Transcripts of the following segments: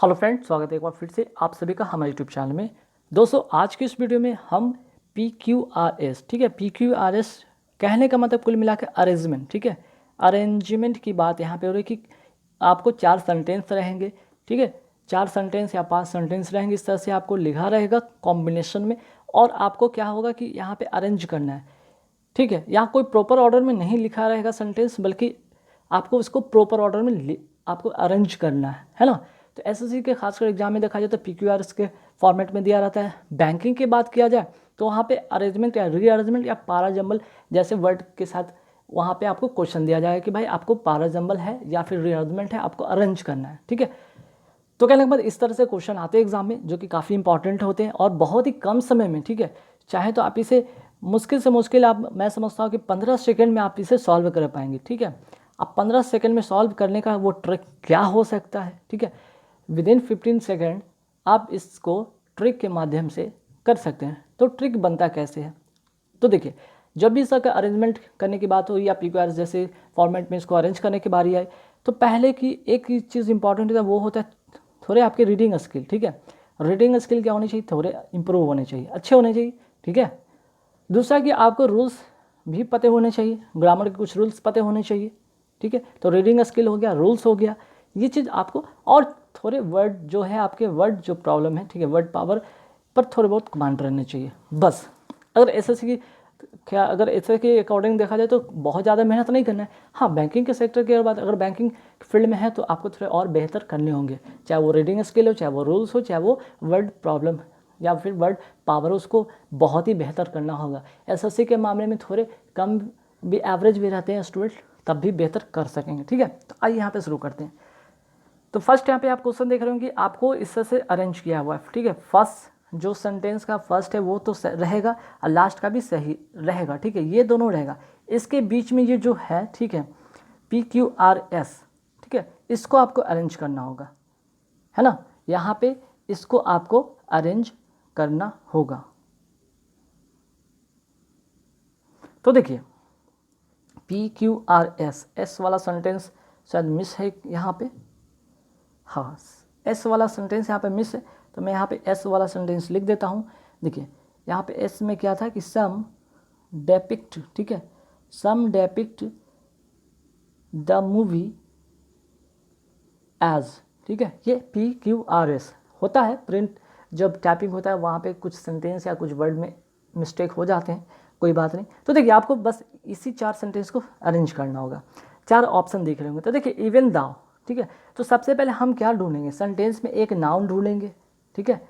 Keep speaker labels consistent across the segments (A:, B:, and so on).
A: Hello friends, स्वागत है एक बार फिर से आप सभी का हमारे यूट्यूब चैनल में। दोस्तों, आज की इस वीडियो में हम PQRS, ठीक है, PQRS कहने का मतलब कुल मिला के अरेंजमेंट, ठीक है, अरेंजमेंट की बात यहाँ पे हो रही है कि आपको 4 सेंटेंस रहेंगे, ठीक है, 4 सेंटेंस या 5 सेंटेंस रहेंगे। इस तरह से आपको लिखा रहेगा कॉम्बिनेशन में, और आपको क्या होगा कि यहाँ पे अरेंज करना है, ठीक है। यहाँ कोई प्रॉपर ऑर्डर में नहीं लिखा रहेगा सेंटेंस, बल्कि आपको उसको प्रॉपर ऑर्डर में आपको अरेंज करना है ना। तो एसएससी के खासकर एग्जाम में देखा जाए तो PQRS के फॉर्मेट में दिया रहता है। बैंकिंग की बात किया जाए तो वहाँ पे अरेंजमेंट या रीअरेंजमेंट या पारा जंबल जैसे वर्ड के साथ वहाँ पे आपको क्वेश्चन दिया जाएगा कि भाई आपको पारा जंबल है या फिर रीअरेंजमेंट है, आपको अरेंज करना है, ठीक है। तो कहने के बाद इस तरह से क्वेश्चन आते हैं एग्जाम में, जो कि काफ़ी इंपॉर्टेंट होते हैं और बहुत ही कम समय में, ठीक है। चाहे तो आप इसे मुश्किल से मुश्किल मैं समझता हूँ कि 15 सेकंड में आप इसे सॉल्व कर पाएंगे, ठीक है। अब 15 सेकंड में सॉल्व करने का वो ट्रिक क्या हो सकता है, ठीक है। विदिन 15 सेकंड आप इसको ट्रिक के माध्यम से कर सकते हैं। तो ट्रिक बनता कैसे है, तो देखिए, जब भी इसका अरेंजमेंट करने की बात हो या PQRS जैसे फॉर्मेट में इसको अरेंज करने की बारी आए, तो पहले की एक चीज़ इंपॉर्टेंट है, वो होता है थोड़े आपके रीडिंग स्किल, ठीक है। रीडिंग स्किल क्या होनी चाहिए, थोड़े इंप्रूव होने चाहिए, अच्छे होने चाहिए, ठीक है। दूसरा कि आपको रूल्स भी पते होने चाहिए, ग्रामर के कुछ रूल्स पते होने चाहिए, ठीक है। तो रीडिंग स्किल हो गया, रूल्स हो गया, ये चीज़ आपको, और थोड़े वर्ड जो है आपके वर्ड जो प्रॉब्लम है, ठीक है, वर्ड पावर पर थोड़े बहुत कमांड रहने चाहिए, बस। अगर एसएससी की अगर ऐसे के अकॉर्डिंग देखा जाए तो बहुत ज़्यादा मेहनत नहीं करना है। हाँ, बैंकिंग के सेक्टर के बाद अगर बैंकिंग फील्ड में है तो आपको थोड़े और बेहतर करने होंगे, चाहे वो रीडिंग स्किल हो, चाहे वो रूल्स हो, चाहे वो वर्ड प्रॉब्लम या फिर वर्ड पावर, उसको बहुत ही बेहतर करना होगा। एसएससी के मामले में थोड़े कम भी एवरेज भी रहते हैं स्टूडेंट, तब भी बेहतर कर सकेंगे, ठीक है। तो आइए यहाँ पे शुरू करते हैं। तो फर्स्ट यहाँ पे आप क्वेश्चन देख रहे हो कि आपको इस तरह से अरेंज किया हुआ है, ठीक है। फर्स्ट जो सेंटेंस का फर्स्ट है वो तो रहेगा और लास्ट का भी सही रहेगा, ठीक है, ये दोनों रहेगा। इसके बीच में ये जो है, ठीक है, PQRS, ठीक है, इसको आपको अरेंज करना होगा, है ना। यहाँ पे इसको आपको अरेंज करना होगा। तो देखिए, PQRS, एस वाला सेंटेंस शायद मिस है यहाँ पे, हाँ, एस वाला सेंटेंस यहाँ पे मिस है, तो मैं यहाँ पे एस वाला सेंटेंस लिख देता हूँ। देखिए, यहाँ पे एस में क्या था कि सम डेपिक्ट, ठीक है, सम डेपिक्ट द मूवी एज, ठीक है, ये PQRS होता है। प्रिंट जब टाइपिंग होता है वहाँ पे कुछ सेंटेंस या कुछ वर्ड में मिस्टेक हो जाते हैं, कोई बात नहीं। तो देखिए, आपको बस इसी 4 सेंटेंस को अरेंज करना होगा। 4 ऑप्शन दिख रहे होंगे, तो देखिए, इवन दाउ, ठीक है। तो सबसे पहले हम क्या ढूंढेंगे, सेंटेंस में एक नाउन ढूंढेंगे, ठीक है,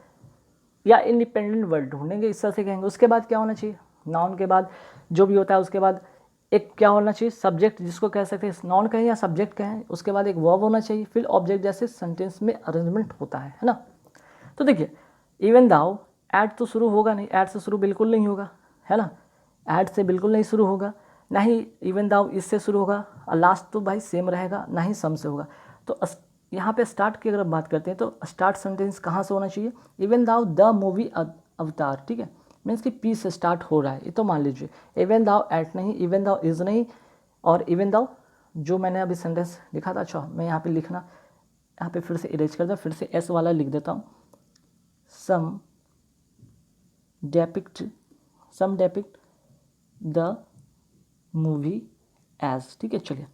A: या इंडिपेंडेंट वर्ड ढूंढेंगे, इस तरह से कहेंगे। उसके बाद क्या होना चाहिए, नाउन के बाद जो भी होता है उसके बाद एक क्या होना चाहिए, सब्जेक्ट, जिसको कह सकते हैं नाउन कहें या सब्जेक्ट कहें। उसके बाद एक वर्ब होना चाहिए, फिर ऑब्जेक्ट, जैसे सेंटेंस में अरेंजमेंट होता है ना। तो देखिए, इवन दाउ, ऐड तो शुरू होगा नहीं, ऐड से शुरू बिल्कुल नहीं होगा, है ना, ऐड से बिल्कुल नहीं शुरू होगा, ना ही इवन दाउ इससे शुरू होगा, और लास्ट तो भाई सेम रहेगा, ना ही सम से होगा। तो यहाँ पे स्टार्ट की अगर बात करते हैं तो स्टार्ट सेंटेंस कहाँ से होना चाहिए, इवन दाउ द मूवी अवतार, ठीक है, मीन्स कि पी से स्टार्ट हो रहा है, ये तो मान लीजिए। इवन दाउ एट नहीं, इवन दाउ इज नहीं, और इवन दाउ जो मैंने अभी सेंटेंस लिखा था, अच्छा मैं यहाँ पे लिखना, यहाँ पे फिर से इरेज कर दूँ, फिर से एस वाला लिख देता हूँ, सम डेपिक्ट द मूवी एज, ठीक है। चलिए,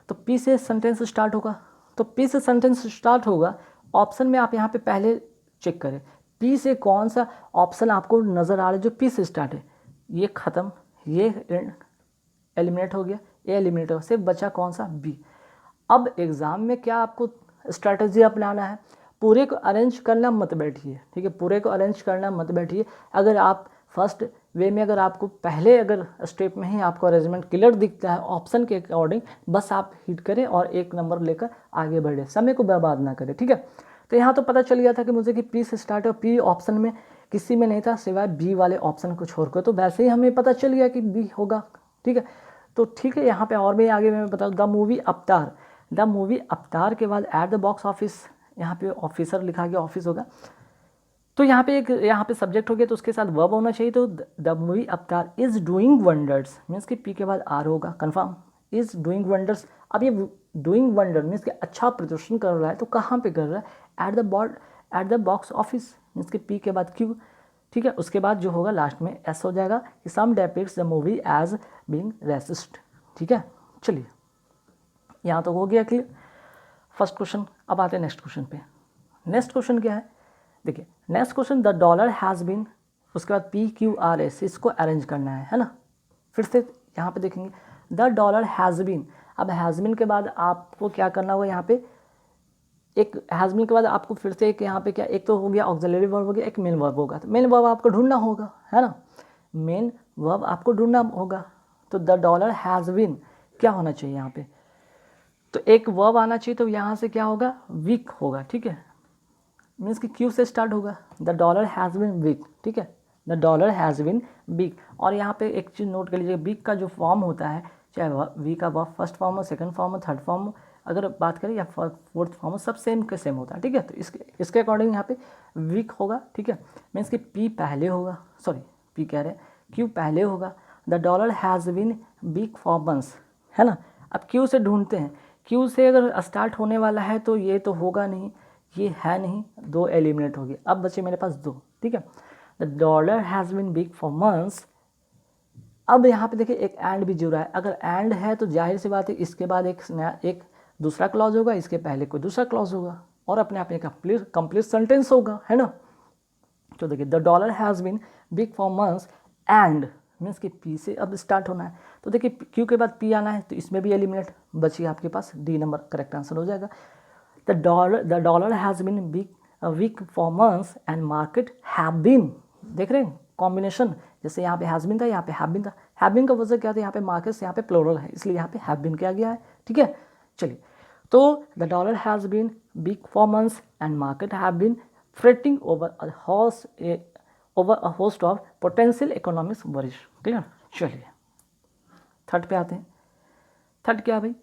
A: तो पी से सेंटेंस स्टार्ट होगा, तो पी से सेंटेंस स्टार्ट होगा। ऑप्शन में आप यहाँ पे पहले चेक करें, पी से कौन सा ऑप्शन आपको नज़र आ रहा है जो पी से स्टार्ट है। ये ख़त्म, ये एलिमिनेट हो गया, ये एलिमिनेट हो गया, सिर्फ बचा कौन सा, बी। अब एग्ज़ाम में क्या आपको स्ट्रैटेजी अपनाना है, पूरे को अरेंज करना मत बैठिए, ठीक है, पूरे को अरेंज करना मत बैठिए। अगर आप फर्स्ट वे में, अगर आपको पहले अगर स्टेप में ही आपको अरेंजमेंट क्लियर दिखता है ऑप्शन के अकॉर्डिंग, बस आप हिट करें और एक नंबर लेकर आगे बढ़े, समय को बर्बाद ना करें, ठीक है। तो यहाँ तो पता चल गया था कि मुझे कि पी से स्टार्ट है, और पी ऑप्शन में किसी में नहीं था सिवाय बी वाले ऑप्शन को छोड़कर, तो वैसे ही हमें पता चल गया कि बी होगा, ठीक है। तो ठीक है, यहाँ पे और भी आगे मैं बताऊँ, द मूवी अवतार, द मूवी अवतार के बाद एट द बॉक्स ऑफिस, यहाँ पे ऑफिसर लिखा गया, ऑफिस होगा, तो यहाँ पे एक, यहाँ पे सब्जेक्ट हो गया, तो उसके साथ वर्ब होना चाहिए। तो द मूवी अवतार इज डूइंग वंडर्स, मीन्स कि पी के बाद आर होगा, कंफर्म, इज़ डूइंग वंडर्स। अब ये डूइंग वंडर मीन्स कि अच्छा प्रदर्शन कर रहा है, तो कहाँ पे कर रहा है? At the box office, means कि पी के बाद क्यू, ठीक है। उसके बाद जो होगा लास्ट में एस हो जाएगा कि some depicts the movie as being racist, ठीक है। चलिए यहाँ तो हो गया क्लियर फर्स्ट क्वेश्चन। अब आते हैं नेक्स्ट क्वेश्चन पे। नेक्स्ट क्वेश्चन क्या है? देखिए next question, the dollar has been, उसके बाद पी क्यू आर एस, इसको अरेंज करना है ना। फिर से यहाँ पे देखेंगे द डॉलर हैज़ बीन। अब हैज़ बीन के बाद आपको क्या करना होगा? यहाँ पे एक हैज़ बीन के बाद आपको फिर से एक यहाँ पे क्या, एक तो हो गया ऑक्सिलरी वर्ब हो गया, एक मेन वर्ब होगा। तो मेन वर्ब आपको ढूंढना होगा, है ना, मेन वर्ब आपको ढूंढना होगा। तो द डॉलर हैज़ बीन क्या होना चाहिए यहाँ पे? तो एक वर्ब आना चाहिए, तो यहाँ से क्या होगा? वीक होगा, ठीक है। मीन्स कि क्यू से स्टार्ट होगा, the dollar has been weak, ठीक है, the dollar has been weak. और यहाँ पे एक चीज़ नोट कर लीजिए, वीक का जो फॉर्म होता है, चाहे वी का वर्ब फर्स्ट फॉर्म हो, सेकंड फॉर्म हो, थर्ड फॉर्म हो, अगर बात करें या फोर्थ फॉर्म हो, सब सेम के सेम होता है, ठीक है। तो इसके अकॉर्डिंग यहाँ पे वीक होगा, ठीक है। मीन्स कि पी पहले होगा, सॉरी पी कह रहे हैं, क्यू पहले होगा। The dollar has been weak for months, है ना। अब क्यू से ढूंढते हैं, क्यू से अगर स्टार्ट होने वाला है तो ये तो होगा नहीं, ये है नहीं, दो एलिमिनेट हो गए। अब बचे मेरे पास दो, ठीक है। The dollar has been big for months. अब यहाँ पे देखिए एक एंड भी जुड़ा है, अगर एंड है तो जाहिर सी बात है इसके बाद एक दूसरा क्लॉज होगा, इसके पहले कोई दूसरा क्लॉज होगा, और अपने आप में कंप्लीट सेंटेंस होगा, है ना। तो देखिए the dollar has been big for months and means कि पी से अब स्टार्ट होना है, तो देखिए क्यू के बाद पी आना है, तो इसमें भी एलिमिनेट बची आपके पास, डी नंबर करेक्ट आंसर हो जाएगा। The dollar has been weak for months and market have been, देख रहे हैं कॉम्बिनेशन, जैसे यहाँ पे हैज़ बीन था, यहाँ पे हैव बीन था। हैव बीन का वजह क्या था? यहाँ पे मार्केट्स, यहाँ पे प्लोरल है, इसलिए यहाँ पे हैव बीन किया गया है, ठीक है। चलिए, तो the dollar has been weak for months and market have been fretting over a host of potential economics worries, clear. चलिए थर्ड पे आते हैं। थर्ड क्या भाई?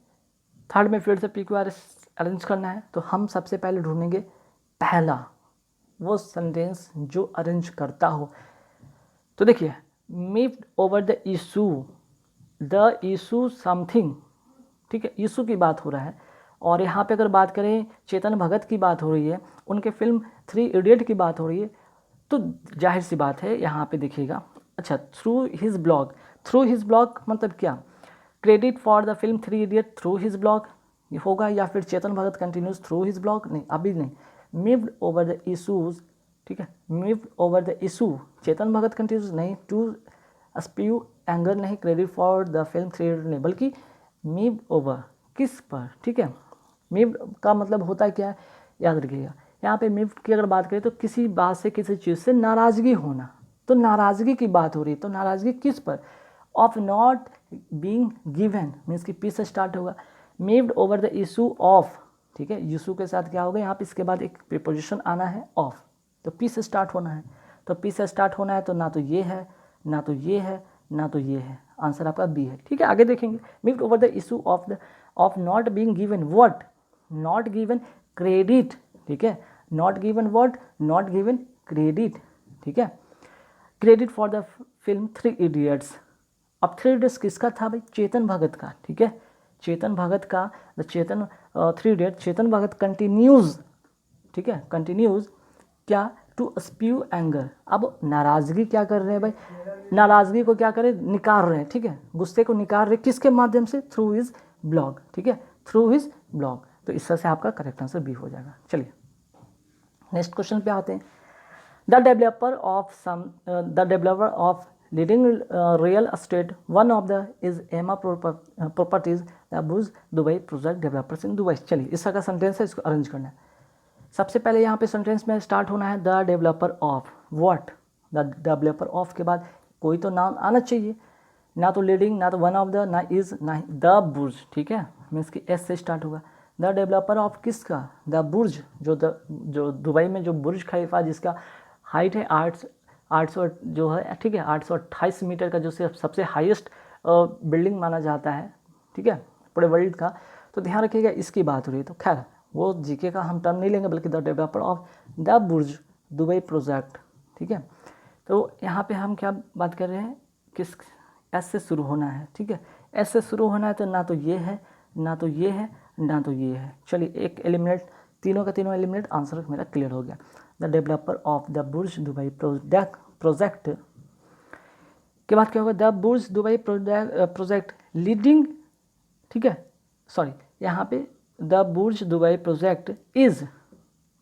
A: थर्ड में फिर से P Q R S arrange करना है, तो हम सबसे पहले ढूंढेंगे पहला वो सेंटेंस जो अरेंज करता हो। तो देखिए meet over the issue something, ठीक है, इशू की बात हो रहा है। और यहाँ पे अगर बात करें चेतन भगत की बात हो रही है, उनके फिल्म 3 इडियट की बात हो रही है, तो जाहिर सी बात है यहाँ पे देखिएगा। अच्छा, थ्रू हिज ब्लॉग मतलब क्या? Credit for the film 3 idiot through his blog ये होगा, या फिर Chetan Bhagat continues through his blog? नहीं, अभी नहीं। मीव्ड ओवर द इशूज, ठीक है, miffed over the issue Chetan Bhagat continues नहीं, टू स्प्यू एंगर नहीं, credit for the film 3 idiot नहीं, बल्कि मीव्ड ओवर किस पर, ठीक है। मीव्ड का मतलब होता है क्या? याद रखिएगा, यहाँ पे मीव्ड की अगर बात करें तो किसी बात से, किसी चीज़ से नाराज़गी होना, तो नाराज़गी की बात हो रही है, तो नाराज़गी किस पर? Of not being given means कि पी से स्टार्ट होगा। मीव्ड ओवर द इशू ऑफ, ठीक है, इशू के साथ क्या होगा यहाँ पे? इसके बाद एक प्रीपोजिशन आना है ऑफ, तो पी से स्टार्ट होना है। तो पी से स्टार्ट होना है, तो ना तो ये है, ना तो ये है, ना तो ये है, आंसर आपका बी है, ठीक है। आगे देखेंगे, moved over the issue of not being given what? Not given credit, ठीक है, not given what? Not given credit, ठीक है, credit for the film 3 idiots. अब 3 इडियट्स किसका था भाई? चेतन भगत का, ठीक है, चेतन भगत का। The Chetan 3 idiot, Chetan Bhagat continues, ठीक है, कंटिन्यूज क्या? To spew anger. अब नाराज़गी क्या कर रहे हैं भाई? नाराज़गी को क्या करें? निकाल रहे हैं, ठीक है, गुस्से को निकाल रहे हैं, किसके माध्यम से? थ्रू हिज ब्लॉग, ठीक है, थ्रू हिज ब्लॉग। तो इस तरह से आपका करेक्ट आंसर बी हो जाएगा। चलिए नेक्स्ट क्वेश्चन पे आते हैं। The developer of leading real estate one of the is Emaar properties the Burj Dubai project developers in Dubai. चलिए इस तरह का सेंटेंस है, इसको अरेंज करना है। सबसे पहले यहाँ पे सेंटेंस में स्टार्ट होना है the developer of what? The developer of के बाद कोई तो नाम आना चाहिए, ना तो लीडिंग, ना तो वन ऑफ द, ना इज, ना द बुर्ज, ठीक है, मीन्स कि एस से स्टार्ट होगा। द डेवलपर ऑफ किसका? द बुर्ज, जो दुबई में जो बुर्ज खलीफा जिसका हाइट है 800 जो है, ठीक है, 828 मीटर का, जो सबसे हाईएस्ट बिल्डिंग माना जाता है, ठीक है, पूरे वर्ल्ड का। तो ध्यान रखिएगा इसकी बात हो रही है, तो खैर वो जीके का हम टर्म नहीं लेंगे, बल्कि the developer of the Burj Dubai project, ठीक है। तो यहाँ पे हम क्या बात कर रहे हैं? किस एस से शुरू होना है, ठीक है, एस से शुरू होना है तो ना तो ये है, ना तो ये है, ना तो ये है। चलिए एक एलिमिनेट, तीनों का तीनों एलिमिनेट, आंसर मेरा क्लियर हो गया। The developer of the Burj Dubai project के बाद क्या होगा, the Burj Dubai project leading, ठीक है, सॉरी यहाँ पे the Burj Dubai project is,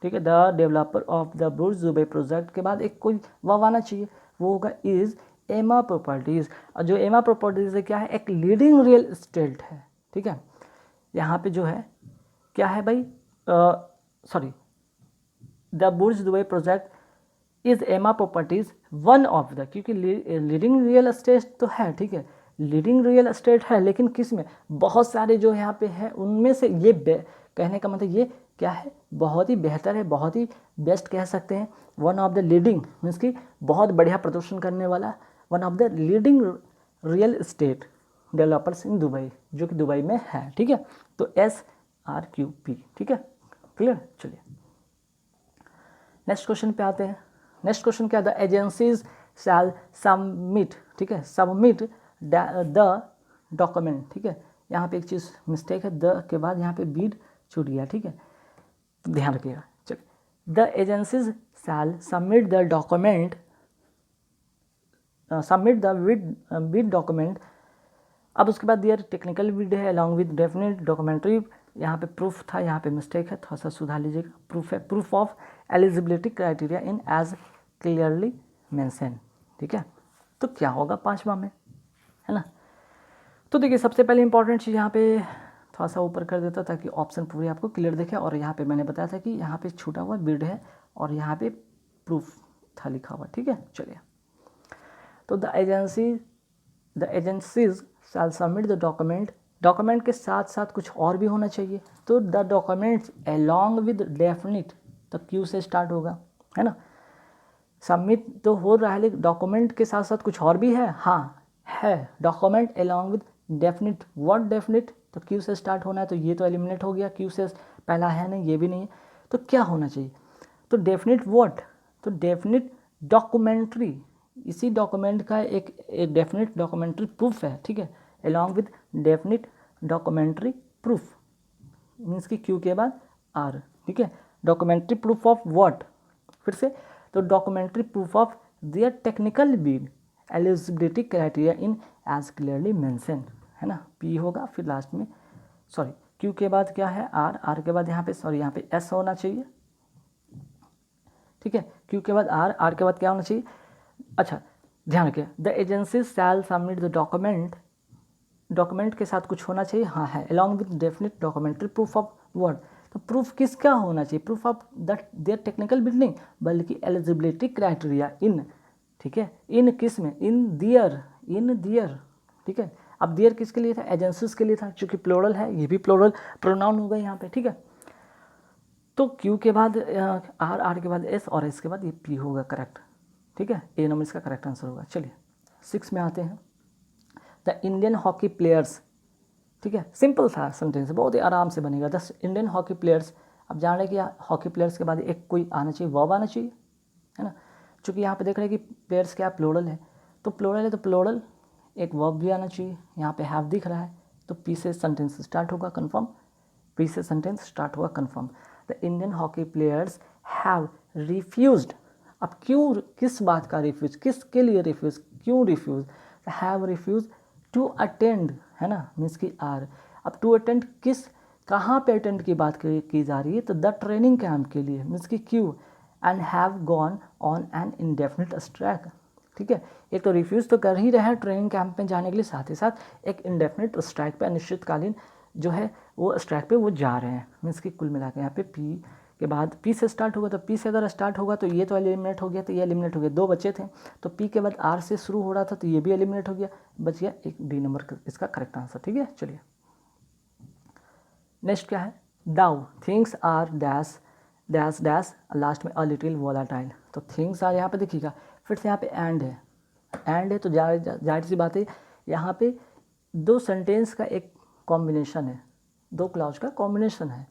A: ठीक है, the developer of the Burj Dubai project के बाद एक कोई वर्ब आना चाहिए, वो होगा इज़ एमा प्रॉपर्टीज़। और जो एमा प्रॉपर्टीज़ है क्या है, एक लीडिंग रियल एस्टेट है, ठीक है। यहाँ पे जो है क्या है भाई, sorry, the Burj Dubai project is एमा प्रॉपर्टीज़ वन ऑफ द, क्योंकि लीडिंग रियल एस्टेट तो है, ठीक है, लीडिंग रियल एस्टेट है, लेकिन किस में, बहुत सारे जो यहाँ पे है उनमें से ये कहने का मतलब ये क्या है, बहुत ही बेहतर है, बहुत ही बेस्ट कह सकते हैं। One of the leading means कि बहुत बढ़िया प्रदर्शन करने वाला, one of the leading real estate developers in Dubai, जो कि दुबई में है, ठीक है। तो SRQP, ठीक है, क्लियर। चलिए नेक्स्ट क्वेश्चन पे आते हैं। नेक्स्ट क्वेश्चन क्या, द एजेंसीज शैल सबमिट, ठीक है, सबमिट द डॉक्यूमेंट, ठीक है। यहाँ पे एक चीज़ मिस्टेक है, द के बाद यहाँ पे बीड छूट गया, ठीक है, तो ध्यान रखिएगा। चलिए the agencies shall submit the document, submit the bid document. अब उसके बाद दियर टेक्निकल बिड है अलॉन्ग विद डेफिनेट डॉक्यूमेंट्री, यहाँ पे प्रूफ था, यहाँ पे मिस्टेक है, थोड़ा सा सुधार लीजिएगा। प्रूफ है, proof of eligibility criteria in as clearly mention, ठीक है। तो क्या होगा पांचवा में, है ना। तो देखिए सबसे पहले इंपॉर्टेंट चीज़ यहाँ पे थोड़ा सा ऊपर कर देता ताकि ऑप्शन पूरे आपको क्लियर दिखे। और यहाँ पे मैंने बताया था कि यहाँ पे छूटा हुआ बिड है और यहाँ पे प्रूफ था लिखा हुआ, ठीक है। चलिए तो the agencies shall submit the document, document के साथ साथ कुछ और भी होना चाहिए, तो the documents along with definite, तो क्यू से स्टार्ट होगा, है ना। सबमिट तो हो रहा है लेकिन डॉक्यूमेंट के साथ साथ कुछ और भी है, हाँ है, document along with definite, what definite, तो क्यू से स्टार्ट होना है, तो ये तो एलिमिनेट हो गया, क्यू से पहला है नहीं, ये भी नहीं है, तो क्या होना चाहिए, तो डेफिनिट व्हाट, तो डेफिनिट डॉक्यूमेंट्री, इसी डॉक्यूमेंट का एक डेफिनेट डॉक्यूमेंट्री प्रूफ है, ठीक है, along with definite documentary proof, means कि क्यू के बाद आर, ठीक है। डॉक्यूमेंट्री प्रूफ ऑफ व्हाट, फिर से, तो documentary proof of their technical bid eligibility criteria in as clearly mention, है ना, पी होगा, फिर लास्ट में सॉरी क्यू के बाद क्या है आर, आर के बाद यहाँ पे सॉरी यहाँ पे एस होना चाहिए, ठीक है, क्यू के बाद आर, आर के बाद क्या होना चाहिए, अच्छा ध्यान रखिए, the agency shall submit the document, document के साथ कुछ होना चाहिए, हाँ है, along with definite documentary proof of what, तो प्रूफ किसका होना चाहिए, proof of that their technical bid नहीं बल्कि एलिजिबिलिटी क्राइटेरिया इन, ठीक है, इन किस में, इन दियर, ठीक है। अब दियर किसके लिए था, एजेंसीज के लिए था, चूंकि प्लोरल है, ये भी प्लोरल प्रोनाउन होगा यहाँ पे, ठीक है। तो क्यू के बाद आर, आर के बाद एस और एस के बाद ये पी होगा करेक्ट, ठीक है, ए नंबर इसका करेक्ट आंसर होगा। चलिए 6 में आते हैं, द इंडियन हॉकी प्लेयर्स, ठीक है, सिंपल था सेंटेंस, बहुत ही आराम से बनेगा। द इंडियन हॉकी प्लेयर्स, अब जान रहे हैं कि हॉकी प्लेयर्स के बाद एक कोई आना चाहिए, वर्ब आना चाहिए, है ना, चूँकि यहाँ पे देख रहे हैं कि प्लेयर्स क्या प्लोरल है, तो प्लोरल है तो प्लोरल एक वर्ब भी आना चाहिए, यहाँ पे हैव दिख रहा है, तो पी से सेंटेंस स्टार्ट होगा कन्फर्म, पी से सेंटेंस स्टार्ट होगा confirm. The Indian hockey players have refused, अब क्यों, किस बात का रिफ्यूज, किसके लिए रिफ्यूज, क्यों refuse, have refuse to attend, है ना, मीन्स की आर, अब टू अटेंड किस, कहाँ पे अटेंड की बात की जा रही है, तो द ट्रेनिंग कैंप के लिए, मीन्स की Q, and have gone on an indefinite strike, ठीक है, एक तो रिफ्यूज़ तो कर ही रहे हैं ट्रेनिंग कैंप में जाने के लिए, साथ ही साथ एक इंडेफिनिट स्ट्राइक पे, अनिश्चितकालीन जो है वो स्ट्राइक पे वो जा रहे हैं, मीन्स कि कुल मिला के यहाँ पे पी के बाद पी से स्टार्ट होगा, तो पी से अगर स्टार्ट होगा तो ये तो एलिमिनेट हो गया, तो ये एलिमिनेट हो गया, 2 बचे थे, तो पी के बाद आर से शुरू हो रहा था तो ये भी एलिमिनेट हो गया, बच गया एक डी नंबर इसका करेक्ट आंसर, ठीक है। चलिए नेक्स्ट क्या है, thou things are dash dash dash, last में अ लिटिल वोलाटाइल, तो थिंग्स आर यहाँ पे देखिएगा, फिर से यहाँ पे एंड है तो जाहिर सी बात है यहाँ पे 2 सेंटेंस का एक कॉम्बिनेशन है, 2 क्लॉज का कॉम्बिनेशन है,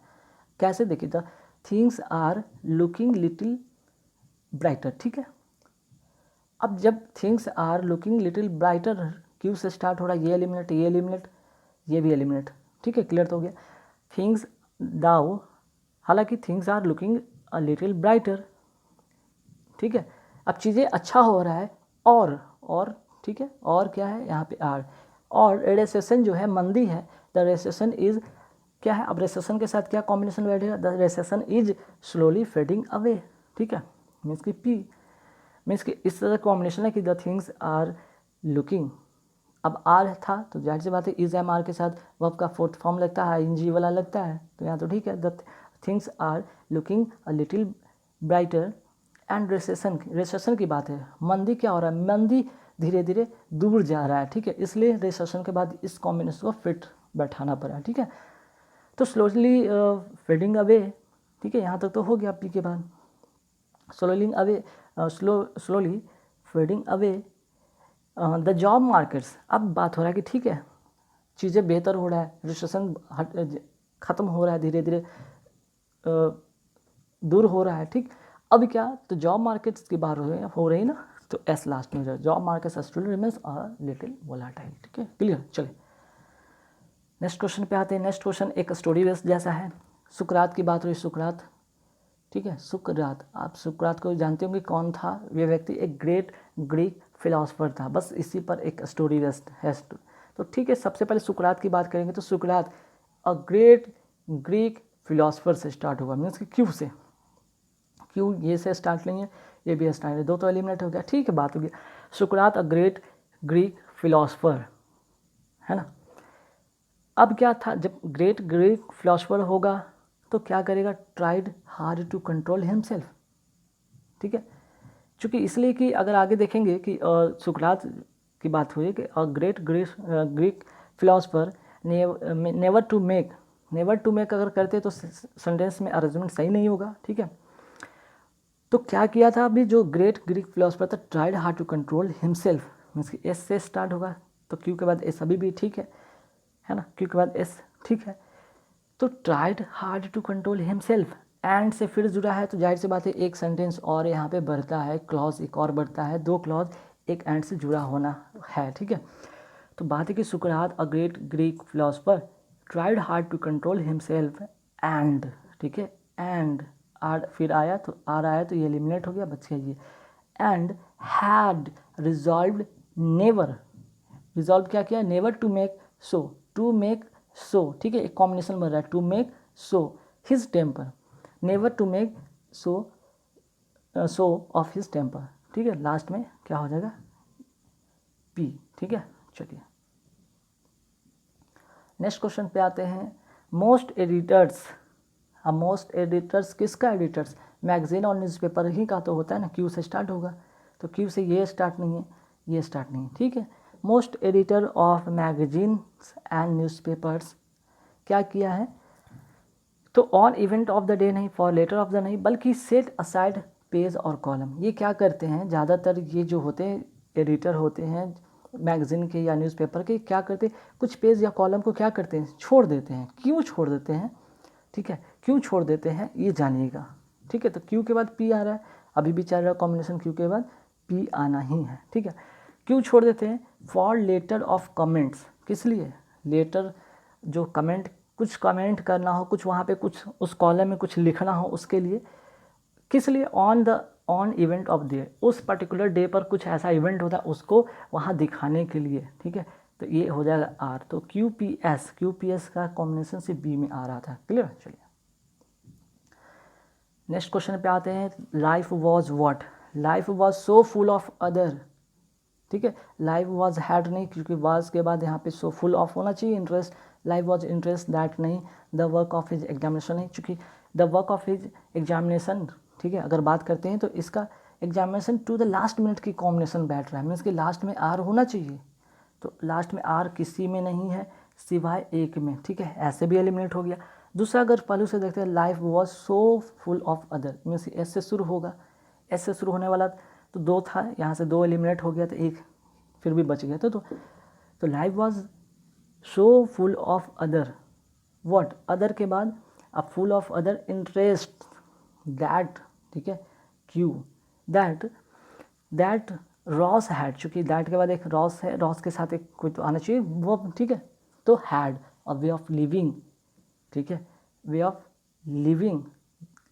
A: कैसे देखिए, the things are looking little brighter, ठीक है। अब जब things are looking little brighter Q से स्टार्ट हो रहा है, ये एलिमिनेट, ये एलिमिनेट, ये भी एलिमिनेट, ठीक है, क्लियर तो हो गया। थिंग्स दाउ, हालांकि things are looking a little brighter, ठीक है। अब चीज़ें अच्छा हो रहा है, और ठीक है, और क्या है यहाँ पे आर, और रेसेशन जो है मंदी है, द रेसेशन इज क्या है, अब रेसेशन के साथ क्या कॉम्बिनेशन बैठेगा, the recession is slowly fading away, ठीक है, मीन्स कि पी, मीन्स कि इस तरह कॉम्बिनेशन है कि द थिंग्स आर लुकिंग, अब आर था तो जाहिर सी बात है इज एम आर के साथ वर्ब का फोर्थ फॉर्म लगता है, ing वाला लगता है, तो यहाँ तो ठीक है, the things are looking a little brighter and recession की बात है, मंदी क्या हो रहा है, मंदी धीरे धीरे दूर जा रहा है, ठीक है, इसलिए रेसेशन के बाद इस कॉम्बिनेशन को फिट बैठाना पड़ा, ठीक है। तो स्लोली फेडिंग अवे, ठीक है, यहाँ तक तो हो गया पी के बाद, slowing away, slowly fading away the job markets, अब बात हो रहा है कि ठीक है चीज़ें बेहतर हो रहा है, रिसेशन ख़त्म हो रहा है, धीरे धीरे दूर हो रहा है, ठीक। अब क्या, तो जॉब मार्केट्स की बात हो रही ना, तो एस लास्ट में, जॉब मार्केट्स स्टिल रिमेंस अ लिटिल वोलाटाइल, ठीक है, क्लियर। चलिए नेक्स्ट क्वेश्चन पे आते हैं। नेक्स्ट क्वेश्चन एक स्टोरी बेस्ड जैसा है, सुकरात की बात हुई, सुकरात, ठीक है, सुकरात, आप सुकरात को जानते होंगे कौन था, वे व्यक्ति एक ग्रेट ग्रीक फिलोसफर था, बस इसी पर एक स्टोरी बेस्ड है, तो ठीक है। सबसे पहले सुकरात की बात करेंगे तो सुकरात अ ग्रेट ग्रीक फिलोसफर से स्टार्ट होगा, मीन्स कि क्यू से, क्यू ये से स्टार्ट लेंगे, ये भी स्टार्ट है, दो तो एलिमिनेट हो गया, ठीक है, बात हो गया। सुकरात अ ग्रेट ग्रीक फिलोसफर, है ना। अब क्या था, जब ग्रेट ग्रीक फिलोसफर होगा तो क्या करेगा, tried hard to control himself, ठीक है, चूँकि इसलिए कि अगर आगे देखेंगे कि सुकरात की बात हुई कि a great Greek philosopher never to make अगर करते तो सेंटेंस में अरेंजमेंट सही नहीं होगा, ठीक है। तो क्या किया था अभी, जो ग्रेट ग्रीक फिलोसफर था, tried hard to control himself, means कि एस से स्टार्ट होगा, तो क्यू के बाद एस अभी भी ठीक है ना, क्यू के बाद एस, ठीक है। तो tried hard to control himself, and से फिर जुड़ा है, तो जाहिर सी बात है एक सेंटेंस और यहाँ पे बढ़ता है, क्लॉज एक और बढ़ता है, दो क्लॉज एक एंड से जुड़ा होना है, ठीक है। तो बात है कि सुकरात a great Greek philosopher tried hard to control himself and, ठीक है, एंड आर फिर आया तो आर आया तो ये एलिमिनेट हो गया, बच गया ये, and had resolve never, resolve क्या किया, never to make so, to make so, ठीक है, एक कॉम्बिनेशन बन रहा है, to make so his temper, never to make so of his temper, ठीक है, लास्ट में क्या हो जाएगा, पी, ठीक है। चलिए नेक्स्ट क्वेश्चन पे आते हैं। मोस्ट एडिटर्स, अब मोस्ट एडिटर्स किसका, एडिटर्स मैगजीन और न्यूज़पेपर ही का तो होता है ना, क्यू से स्टार्ट होगा, तो क्यू से ये स्टार्ट नहीं है, ये स्टार्ट नहीं है, ठीक है। Most editor of magazines and newspapers क्या किया है, तो on event of the day नहीं, फॉर लेटर ऑफ द नहीं, बल्कि सेट असाइड पेज और कॉलम, ये क्या करते हैं ज़्यादातर ये जो होते हैं एडिटर होते हैं मैगज़ीन के या न्यूज़पेपर के, क्या करते हैं कुछ पेज या कॉलम को क्या करते हैं, छोड़ देते हैं, क्यों छोड़ देते हैं, ठीक है, क्यों छोड़ देते हैं ये जानिएगा, ठीक है। तो क्यू के बाद पी आ रहा है, अभी भी चल रहा है कॉम्बिनेशन, क्यू के बाद पी आना ही है, ठीक है। क्यों छोड़ देते हैं, फॉर लेटर ऑफ कमेंट्स, किस लिए, लेटर जो कमेंट, कुछ कमेंट करना हो, कुछ वहाँ पे कुछ उस कॉलम में कुछ लिखना हो, उसके लिए, किस लिए, ऑन इवेंट ऑफ डे, उस पर्टिकुलर डे पर कुछ ऐसा इवेंट होता है उसको वहाँ दिखाने के लिए, ठीक है। तो ये हो जाएगा आर, तो क्यू पी एस का कॉम्बिनेशन से बी में आ रहा था, क्लियर। चलिए नेक्स्ट क्वेश्चन पे आते हैं। Life was what, life was so full of other, ठीक है, लाइफ वॉज हैड नहीं, क्योंकि वाज के बाद यहाँ पे सो फुल ऑफ होना चाहिए, interest, life was interest that नहीं, the work of his examination नहीं, चूँकि the work of his examination, ठीक है, अगर बात करते हैं तो इसका examination to the last minute की कॉम्बिनेशन बैठ रहा है, मीन्स कि लास्ट में आर होना चाहिए, तो लास्ट में आर किसी में नहीं है सिवाय एक में, ठीक है, ऐसे भी एलिमिनेट हो गया। दूसरा अगर पहलू से देखते हैं, life was so full of other, means S से शुरू होगा, एस से शुरू होने वाला तो दो था, यहाँ से दो एलिमिनेट हो गया, तो एक फिर भी बच गया, तो life was so full of other, what, other के बाद अब full of other interest that, ठीक है, क्यू दैट रॉस हैड, चूँकि दैट के बाद एक रॉस है, रॉस के साथ एक कोई तो आना चाहिए वर्ब, ठीक है। तो हैड और वे ऑफ लिविंग, ठीक है, वे ऑफ लिविंग,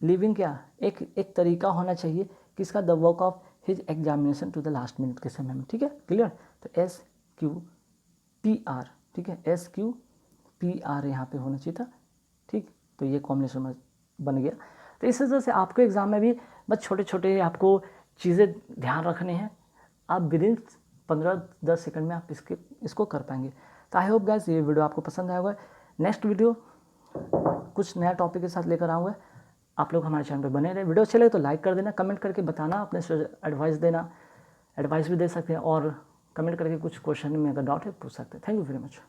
A: लिविंग क्या, एक तरीका होना चाहिए किसका, the work of his examination to the last minute के समय में, ठीक है, क्लियर। तो SQPR, ठीक है, SQPR यहाँ पे होना चाहिए था, ठीक। तो ये कॉम्बिनेशन में बन गया। तो इस वजह से आपको एग्ज़ाम में भी बस छोटे छोटे आपको चीज़ें ध्यान रखने हैं, आप विदिन 15-10 सेकंड में आप इसको कर पाएंगे। तो आई होप गाइस ये वीडियो आपको पसंद आया होगा। नेक्स्ट वीडियो कुछ नया टॉपिक के साथ लेकर आऊँगा। आप लोग हमारे चैनल पर बने रहे। वीडियो अच्छे लगे तो लाइक कर देना, कमेंट करके बताना, अपने एडवाइस देना, एडवाइस भी दे सकते हैं, और कमेंट करके कुछ क्वेश्चन में अगर डाउट है पूछ सकते हैं। Thank you very much.